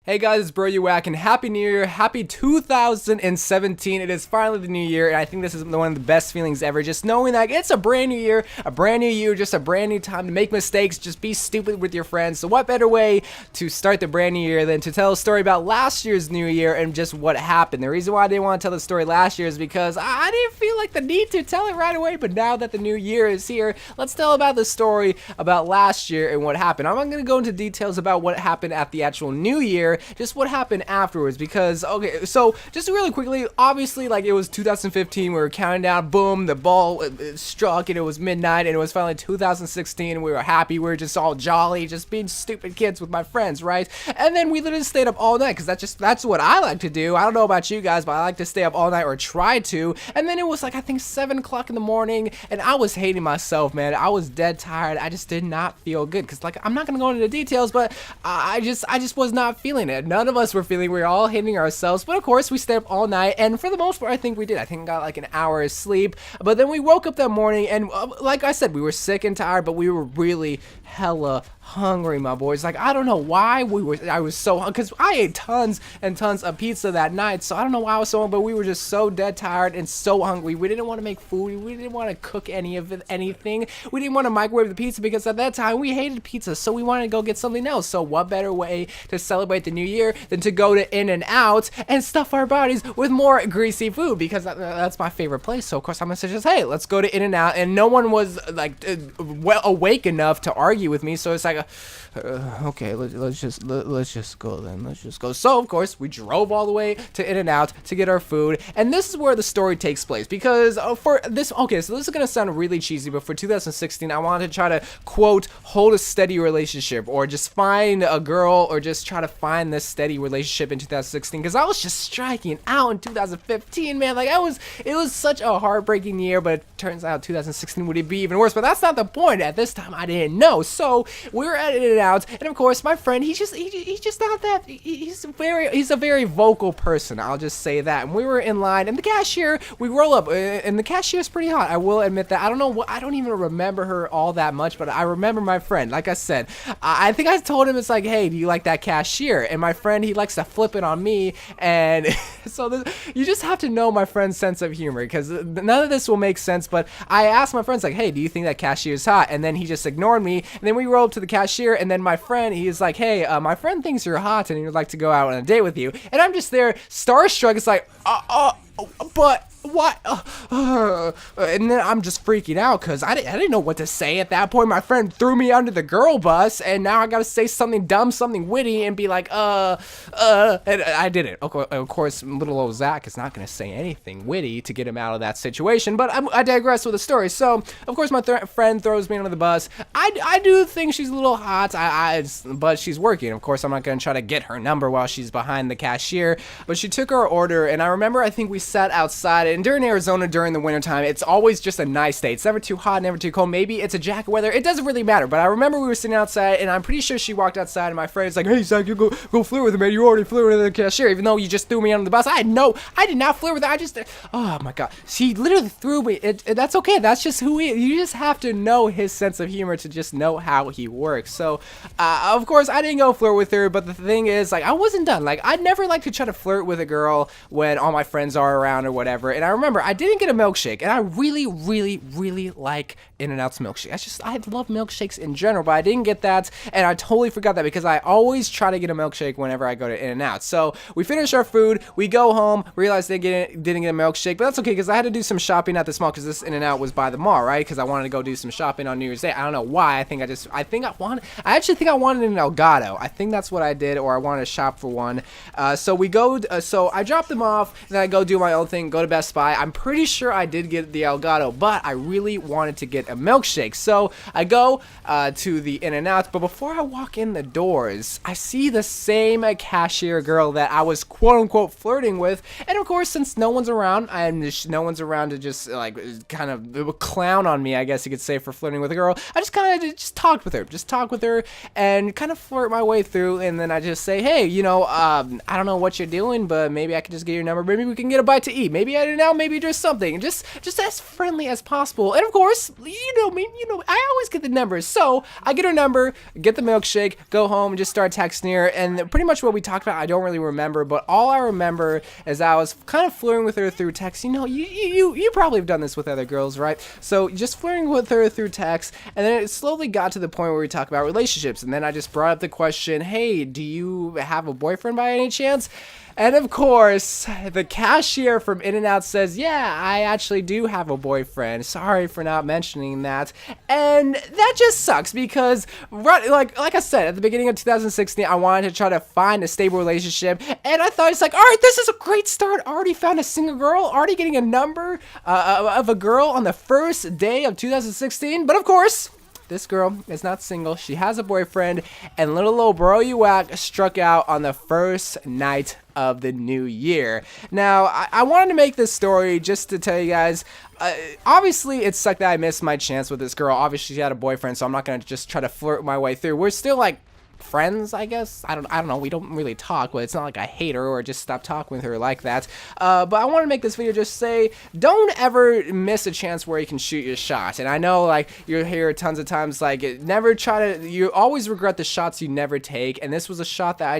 Hey guys, it's Bro WACK and Happy New Year, Happy 2017. It is finally the new year, and I think this is one of the best feelings ever. Just knowing that it's a brand new year, just a brand new time to make mistakes, just be stupid with your friends. So what better way to start the brand new year than to tell a story about last year's new year and just what happened. The reason why I didn't want to tell the story last year is because I didn't feel like the need to tell it right away, but now that the new year is here, let's tell about the story about last year and what happened. I'm not going to go into details about what happened at the actual new year, just what happened afterwards, because okay, so just really quickly, obviously, like, it was 2015, we were counting down, boom, the ball struck and it was midnight, and it was finally 2016 and we were happy, we were just all jolly, just being stupid kids with my friends, right? And then we literally stayed up all night, because that's what I like to do. I don't know about you guys, but I like to stay up all night, or try to. And then it was like, I think 7 o'clock in the morning, and I was hating myself, man. I was dead tired. I just did not feel good, because, like, I'm not gonna go into the details, but I just was not feeling it. None of us were feeling, we were all hating ourselves, but of course we stayed up all night, and for the most part I think we did. I think I got like an hour of sleep, but then we woke up that morning, and like I said, we were sick and tired, but we were really hella hungry, my boys. Like, I don't know why I was so hungry, because I ate tons and tons of pizza that night, so I don't know why I was so hungry, but we were just so dead tired and so hungry. We didn't want to make food, we didn't want to cook anything, we didn't want to microwave the pizza, because at that time we hated pizza, so we wanted to go get something else. So what better way to celebrate the new year than to go to In-N-Out and stuff our bodies with more greasy food, because that's my favorite place. So of course I'm gonna suggest, hey, let's go to In-N-Out, and no one was like awake enough to argue with me, so it's like okay, let's just go then. Let's just go. So of course we drove all the way to In-N-Out to get our food, and this is where the story takes place, because for this, okay, so this is gonna sound really cheesy, but for 2016 I wanted to try to, quote, hold a steady relationship, or just find a girl, or just try to find this steady relationship in 2016, because I was just striking out in 2015, man. Like, it was such a heartbreaking year, but it turns out 2016 would be even worse. But that's not the point. At this time I didn't know, so we were at In-N-Out, and of course my friend, he's just not that, he's a very vocal person, I'll just say that. And we were in line, and the cashier, we roll up, and the cashier is pretty hot, I will admit that. I don't know what, I don't even remember her all that much, but I remember my friend. Like I said, I think I told him, it's like, hey, do you like that cashier? And my friend, he likes to flip it on me, and so you just have to know my friend's sense of humor, because none of this will make sense. But I asked my friends, like, hey, do you think that cashier is hot? And then he just ignored me, and then we rolled up to the cashier, and then my friend, he's like, hey, my friend thinks you're hot and he would like to go out on a date with you. And I'm just there starstruck. It's like, but what? And then I'm just freaking out, because I didn't know what to say at that point. My friend threw me under the girl bus, and now I gotta say something dumb, something witty, and be like, and I didn't. Of course, little old Zack is not gonna say anything witty to get him out of that situation, but I digress with the story. So, of course, my friend throws me under the bus. I do think she's a little hot, but she's working. Of course, I'm not gonna try to get her number while she's behind the cashier, but she took our order, and I remember, I think we sat outside. And during Arizona, during the wintertime, it's always just a nice day. It's never too hot, never too cold. Maybe it's a jacket weather. It doesn't really matter. But I remember we were sitting outside, and I'm pretty sure she walked outside, and my friend's like, hey, Zach, you go flirt with her, man. You already flirted with the cashier, even though you just threw me under the bus. I did not flirt with her. Oh my God. She literally threw me. That's okay. That's just who he is. You just have to know his sense of humor to just know how he works. So, of course, I didn't go flirt with her, but the thing is, like, I wasn't done. Like, I'd never like to try to flirt with a girl when all my friends are around or whatever. And I remember I didn't get a milkshake, and I really, really, really like In-N-Out's milkshake. I love milkshakes in general, but I didn't get that, and I totally forgot that, because I always try to get a milkshake whenever I go to In-N-Out. So we finish our food, we go home, realize they didn't get a milkshake, but that's okay, because I had to do some shopping at this mall, because this In-N-Out was by the mall, right? Because I wanted to go do some shopping on New Year's Day. I don't know why. I actually think I wanted an Elgato. I think that's what I did, or I wanted to shop for one. So I dropped them off, and then I go do my own thing, go to Best Buy. I'm pretty sure I did get the Elgato, but I really wanted to get a milkshake. So I go to the In-N-Out, but before I walk in the doors, I see the same cashier girl that I was quote-unquote flirting with. And of course, since no one's around, no one's around to just like kind of clown on me, I guess you could say, for flirting with a girl, I just kind of just talk with her and kind of flirt my way through. And then I just say, hey, you know, I don't know what you're doing, but maybe I could just get your number. Maybe we can get a bite to eat. Maybe I didn't out, maybe there's something. Just as friendly as possible. And of course, you know me, I always get the numbers. So I get her number, get the milkshake, go home, and just start texting her. And pretty much what we talked about, I don't really remember, but all I remember is I was kind of flirting with her through text. You know, you probably have done this with other girls, right? So just flirting with her through text, and then it slowly got to the point where we talk about relationships. And then I just brought up the question, hey, do you have a boyfriend by any chance? And of course, the cashier from In-N-Out says, yeah, I actually do have a boyfriend. Sorry for not mentioning that. And that just sucks because, like I said, at the beginning of 2016, I wanted to try to find a stable relationship. And I thought, it's like, all right, this is a great start. Already found a single girl, already getting a number of a girl on the first day of 2016. But of course, this girl is not single. She has a boyfriend, and little old bro WACK struck out on the first night of the new year. Now, I wanted to make this story just to tell you guys, obviously it sucked that I missed my chance with this girl. Obviously she had a boyfriend, so I'm not gonna just try to flirt my way through. We're still like friends, I guess. I don't know. We don't really talk, but it's not like I hate her or just stop talking with her like that. But I want to make this video just say, don't ever miss a chance where you can shoot your shot. And I know, like, you hear tons of times, like, you always regret the shots you never take. And this was a shot that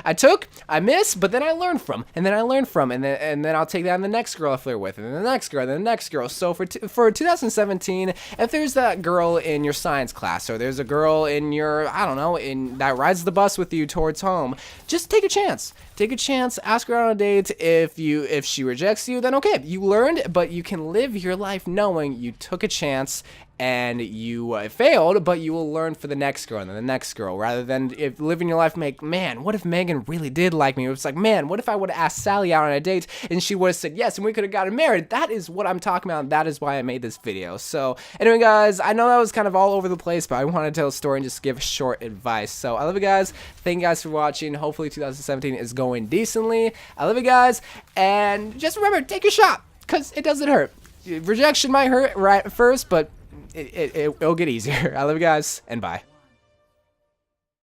I took, I missed, but then I learned from, and then I learned from, and then I'll take that on the next girl I flirt with, and then the next girl, and then the next girl. So for 2017, if there's that girl in your science class, or there's a girl in your, I don't know, in that rides the bus with you towards home, just take a chance. Take a chance, ask her out on a date. If she rejects you, then okay, you learned, but you can live your life knowing you took a chance and you failed, but you will learn for the next girl and then the next girl, rather than if living your life man, what if Megan really did like me? It's like, man, what if I would have asked Sally out on a date and she would have said yes and we could have gotten married? That is what I'm talking about, and that is why I made this video. So anyway, guys, I know that was kind of all over the place, but I wanted to tell a story and just give short advice. So I love you guys. Thank you guys for watching. Hopefully 2017 is going decently. I love you guys, and just remember, take a shot, because it doesn't hurt. Rejection might hurt right at first, but it'll get easier. I love you guys, and bye.